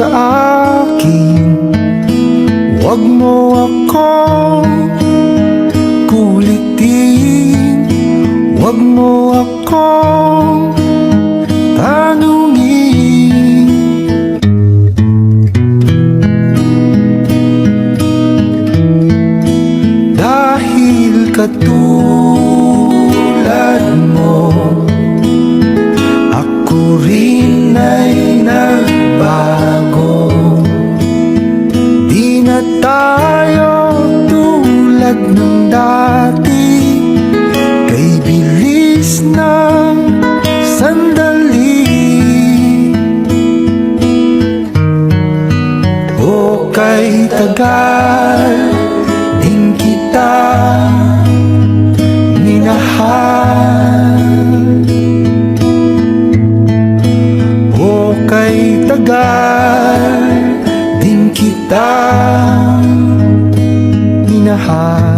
sa akin, huwag mo akong kulitin, huwag mo akong tanungin. Dahil katulad mo, ako rin ay nagbago. Di na tayo tulad ng dati, kay bilis ng sandali. O kay tagal din kita minahal, o kay tagal din kita minahal.